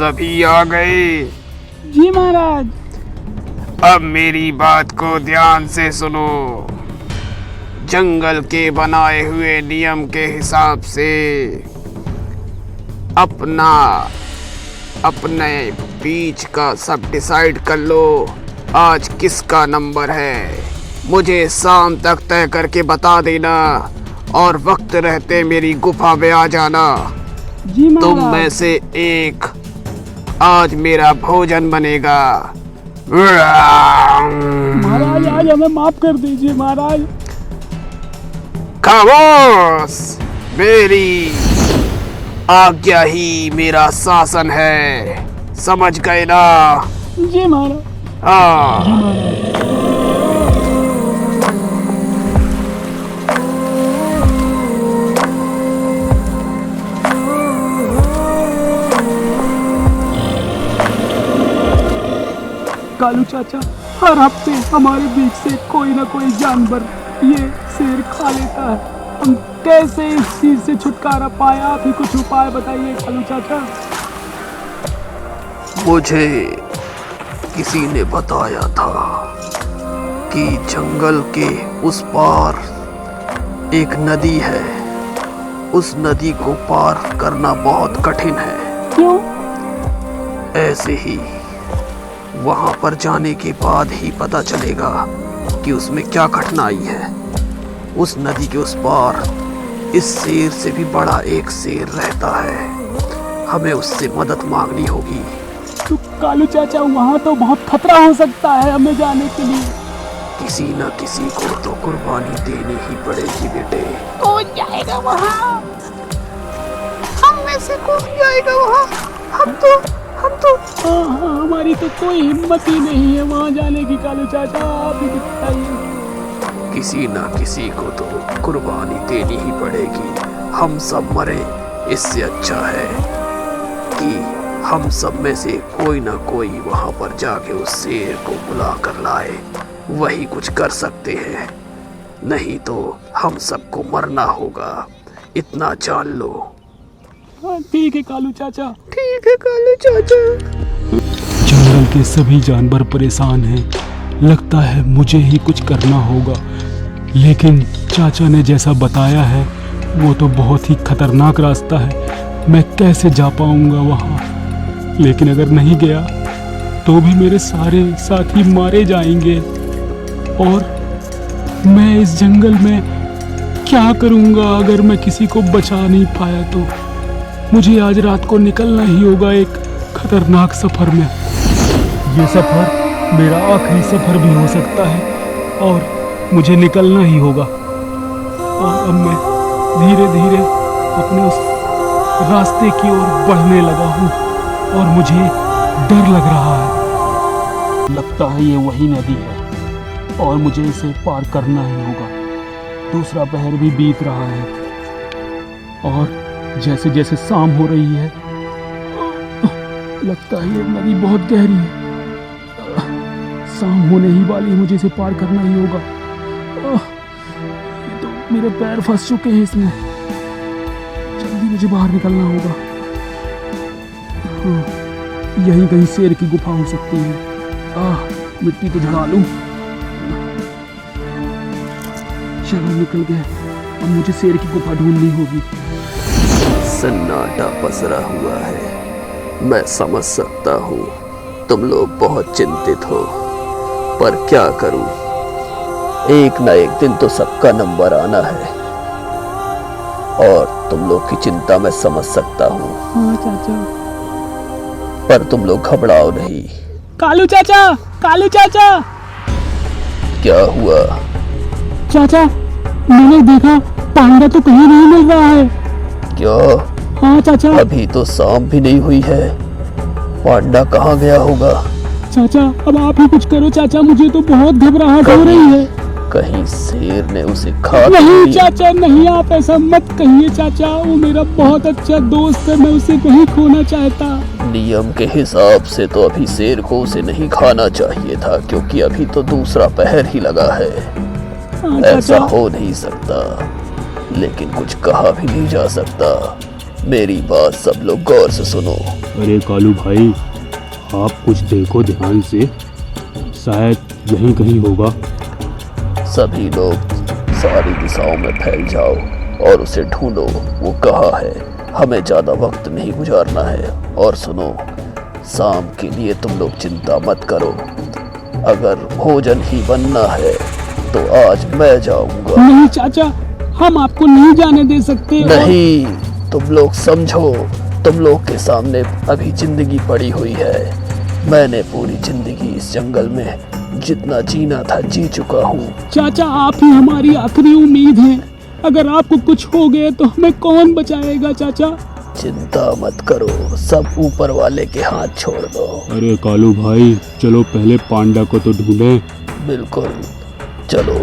सभी आ गए? जी महाराज। अब मेरी बात को ध्यान से सुनो। जंगल के बनाए हुए नियम के हिसाब से अपने बीच का सब डिसाइड कर लो। आज किसका नंबर है मुझे शाम तक तय करके बता देना, और वक्त रहते मेरी गुफा में आ जाना। जी महाराज। तुम में से एक आज मेरा भोजन बनेगा। महाराज आज हमें माफ कर दीजिए महाराज। खामोश, मेरी आज्ञा ही मेरा शासन है, समझ गए ना? जी महाराज। हाँ। जी महाराज। कालू चाचा, हर हफ्ते हमारे बीच से कोई ना कोई जानवर ये शेर खा लेता है। हम कैसे इस चीज से छुटकारा पाए? आप ही कुछ उपाय बताइए कालू चाचा। मुझे किसी ने बताया था कि जंगल के उस पार एक नदी है। उस नदी को पार करना बहुत कठिन है। क्यों? ऐसे ही वहां पर जाने के बाद ही पता चलेगा कि उसमें क्या कठिनाई है। उस नदी के उस पार इस शेर से भी बड़ा एक शेर रहता है। हमें उससे मदद मांगनी होगी। तो कालू चाचा वहाँ तो बहुत खतरा हो सकता है हमें जाने के लिए। किसी न किसी को तो कुर्बानी देनी ही पड़ेगी बेटे। कौन जाएगा वहाँ? हम में से कौन जाएगा वहाँ? हम तो हाँ, हमारी तो कोई हिम्मत ही नहीं है वहाँ जाने की। कालू चाचा आप ही बताइए। किसी न किसी को तो कुर्बानी देनी ही पड़ेगी। हम सब मरे, इससे अच्छा है कि हम सब में से कोई ना कोई वहाँ पर जाके उस शेर को बुला कर लाए। वही कुछ कर सकते हैं, नहीं तो हम सबको मरना होगा, इतना जान लो। हाँ ठीक है कालू चाचा। ठीक है कालू चाचा। जंगल के सभी जानवर परेशान हैं। लगता है मुझे ही कुछ करना होगा, लेकिन चाचा ने जैसा बताया है वो तो बहुत ही खतरनाक रास्ता है। मैं कैसे जा पाऊंगा वहाँ? लेकिन अगर नहीं गया तो भी मेरे सारे साथी मारे जाएंगे, और मैं इस जंगल में क्या करूंगा अगर मैं किसी को बचा नहीं पाया तो? मुझे आज रात को निकलना ही होगा एक खतरनाक सफर में। ये सफर मेरा आखिरी सफर भी हो सकता है, और मुझे निकलना ही होगा। और अब मैं धीरे धीरे अपने उस रास्ते की ओर बढ़ने लगा हूँ, और मुझे डर लग रहा है। लगता है ये वही नदी है, और मुझे इसे पार करना ही होगा। दूसरा पहर भी बीत रहा है, और जैसे जैसे शाम हो रही है लगता है ये नदी बहुत गहरी है। शाम होने ही वाली है, मुझे इसे पार करना ही होगा। ये तो मेरे पैर फंस चुके हैं इसमें। जल्दी मुझे बाहर निकलना होगा। यहीं कहीं शेर की गुफा हो सकती है। मिट्टी तो झड़ा लूं। चलो निकल गए। अब मुझे शेर की गुफा ढूंढनी होगी। सन्नाटा पसरा हुआ है। मैं समझ सकता हूँ तुम लोग बहुत चिंतित हो, पर क्या करूँ, एक ना एक दिन तो सबका नंबर आना है, और तुम लोग की चिंता मैं समझ सकता हूँ। हाँ चाचा। पर तुम लोग घबराओ नहीं। कालू चाचा, कालू चाचा। क्या हुआ? चाचा मैंने देखा पांडा तो कहीं नहीं मिल रहा है। क्या? हाँ चाचा। अभी तो शाम भी नहीं हुई है, पांडा कहाँ गया होगा? चाचा अब आप ही कुछ करो चाचा, मुझे तो बहुत घबराहट हो रही है। कहीं शेर ने उसे खा नहीं चाचा नहीं, आप ऐसा मत कहिए चाचा। वो मेरा बहुत अच्छा दोस्त है, मैं उसे नहीं खोना चाहता। नियम के हिसाब से तो अभी शेर को उसे नहीं खाना चाहिए था, क्योंकि अभी तो दूसरा पहर ही लगा है। ऐसा हो नहीं सकता, लेकिन कुछ कहा भी नहीं जा सकता। मेरी बात सब लोग गौर से सुनो। अरे कालू भाई, आप कुछ देखो ध्यान से, शायद यहीं कहीं होगा। सभी लोग सारी दिशाओं में फैल जाओ और उसे ढूंढो, वो कहाँ है। हमें ज्यादा वक्त नहीं गुजारना है। और सुनो, शाम के लिए तुम लोग चिंता मत करो। अगर भोजन ही बनना है तो आज मैं जाऊंगा। नहीं चाचा, हम आपको नहीं जाने दे सकते। नहीं, तुम लोग समझो, तुम लोग के सामने अभी जिंदगी पड़ी हुई है। मैंने पूरी जिंदगी इस जंगल में जितना जीना था जी चुका हूँ। चाचा, आप ही हमारी आखिरी उम्मीद हैं। अगर आपको कुछ हो गया तो हमें कौन बचाएगा चाचा? चिंता मत करो, सब ऊपर वाले के हाथ छोड़ दो। अरे कालू भाई, चलो पहले पांडा को तो ढूंढें। बिल्कुल, चलो।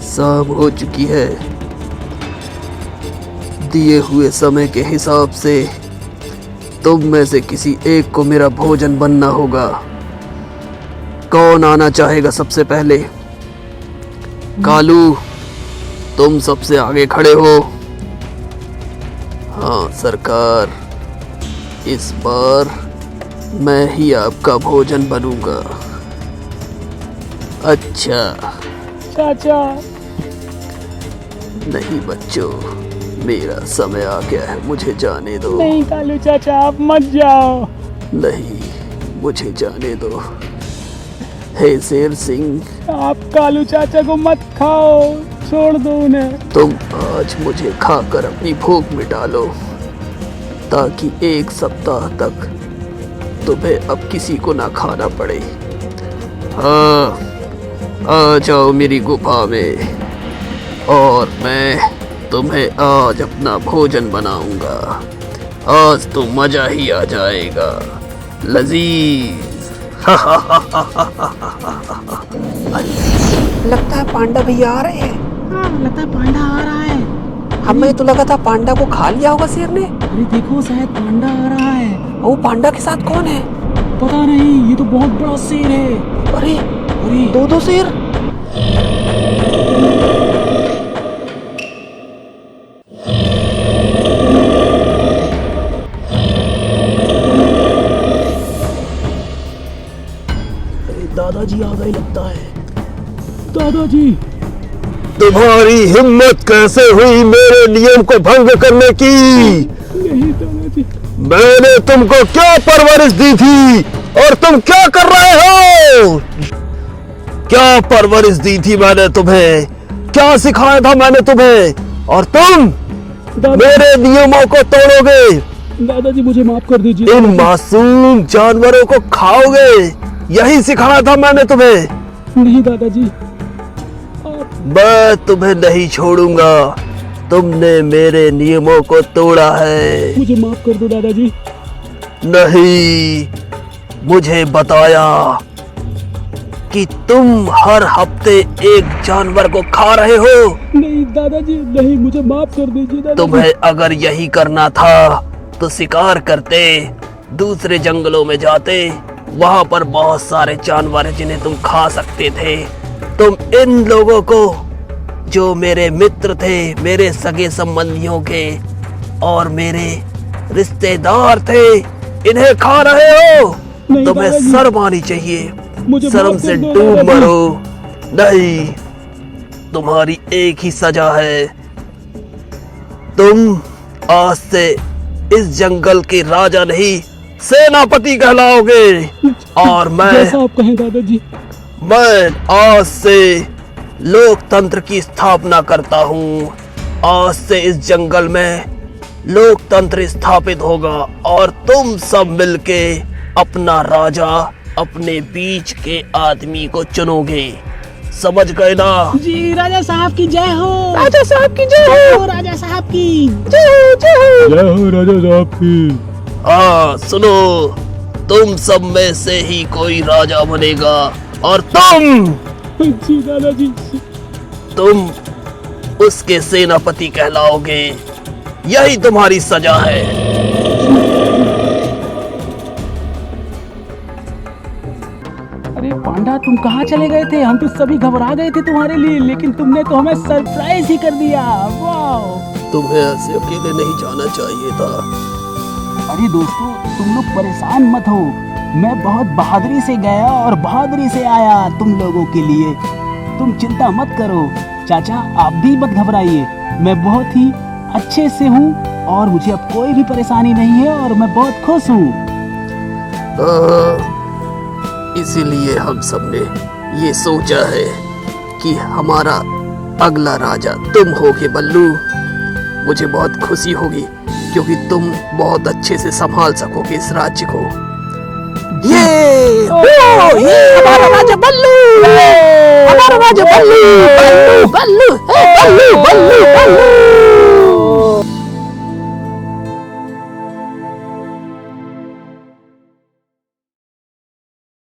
शाम हो चुकी है। दिए हुए समय के हिसाब से तुम में से किसी एक को मेरा भोजन बनना होगा। कौन आना चाहेगा सबसे पहले? कालू, तुम सबसे आगे खड़े हो। हाँ सरकार, इस बार मैं ही आपका भोजन बनूंगा। अच्छा। चाचा। नहीं बच्चों, मेरा समय आ गया है, मुझे जाने दो। नहीं कालू चाचा, आप मत जाओ। नहीं, मुझे जाने दो। हे शेर सिंह, आप कालू चाचा को मत खाओ, छोड़ दो उन्हें। तुम आज मुझे खाकर अपनी भूख मिटा लो, ताकि 1 सप्ताह तक तुम्हें अब किसी को ना खाना पड़े। हाँ, आ जाओ मेरी गुफा में और मैं तुम्हें आज अपना भोजन बनाऊंगा। आज तो मजा ही आ जाएगा, लजीज। लगता है पांडा भैया आ रहे हैं। हाँ, लगता है पांडा आ रहा है। हमें तो लगा था पांडा को खा लिया होगा शेर ने। अरे देखो, शायद पांडा आ रहा है। वो पांडा के साथ कौन है? पता नहीं, ये तो बहुत बड़ा शेर है। अरे अरे 2 शेर। दादाजी आ गए लगता है। दादाजी, तुम्हारी हिम्मत कैसे हुई मेरे नियम को भंग करने की? नहीं दादाजी। मैंने तुमको क्या परवरिश दी थी और तुम क्या कर रहे हो? क्या परवरिश दी थी मैंने तुम्हें? क्या सिखाया था मैंने तुम्हें? और तुम मेरे नियमों को तोड़ोगे? दादाजी, मुझे माफ कर दीजिए। इन मासूम जानवरों को खाओगे? यही सिखाया था मैंने तुम्हें। नहीं दादाजी। मैं तुम्हें नहीं छोड़ूंगा। तुमने मेरे नियमों को तोड़ा है। मुझे माफ कर दो दादाजी। नहीं, मुझे बताया कि तुम हर हफ्ते एक जानवर को खा रहे हो। नहीं दादाजी, नहीं, मुझे माफ कर दीजिए दादाजी। तुम्हें अगर यही करना था तो शिकार करते, दूसरे जंगलों में जाते, वहां पर बहुत सारे जानवर हैं जिन्हें तुम खा सकते थे। तुम इन लोगों को, जो मेरे मित्र थे, मेरे सगे संबंधियों के और मेरे रिश्तेदार थे, इन्हें खा रहे हो। नहीं तुम्हें दादाजी। शर्म आनी चाहिए। मुझे शर्म माफ से कर दो डूब दादाजी। मरो। नहीं, तुम्हारी एक ही सजा है। तुम आज से इस जंगल के राजा नहीं, सेनापति कहलाओगे। और जैसा आप कहें दादाजी। मैं आज से लोकतंत्र की स्थापना करता हूँ। आज से इस जंगल में लोकतंत्र स्थापित होगा और तुम सब मिलके अपना राजा, अपने बीच के आदमी को चुनोगे। समझ गए ना? जी, राजा साहब की जय हो। राजा साहब की जय हो। राजा साहब की जय हो, जय हो। जय हो राजा साहब की। हाँ सुनो, तुम सब में से ही कोई राजा बनेगा और तुम जी दादाजी। तुम उसके सेनापति कहलाओगे। यही तुम्हारी सजा है। अरे पांडा चाचा तुम कहाँ चले गए थे? हम तो सभी घबरा गए थे तुम्हारे लिए, लेकिन तुमने तो हमें सरप्राइज ही कर दिया। वाह! तुम्हें ऐसे अकेले नहीं जाना चाहिए था। अरे दोस्तों, तुम लोग परेशान मत हो। मैं बहुत बहादुरी से गया और बहादुरी से आया तुम लोगों के लिए। तुम चिंता मत करो। चाचा आप भी मत घबराइए, मैं बहुत ही अच्छे से हूँ और मुझे अब कोई भी परेशानी नहीं है और मैं बहुत खुश हूँ। इसीलिए हम सबने ये सोचा है कि हमारा अगला राजा तुम होगे बल्लू। मुझे बहुत खुशी होगी क्योंकि तुम बहुत अच्छे से संभाल सकोगे इस राज्य को। ये हमारा राजा बल्लू, हमारा राजा बल्लू, बल्लू बल्लू,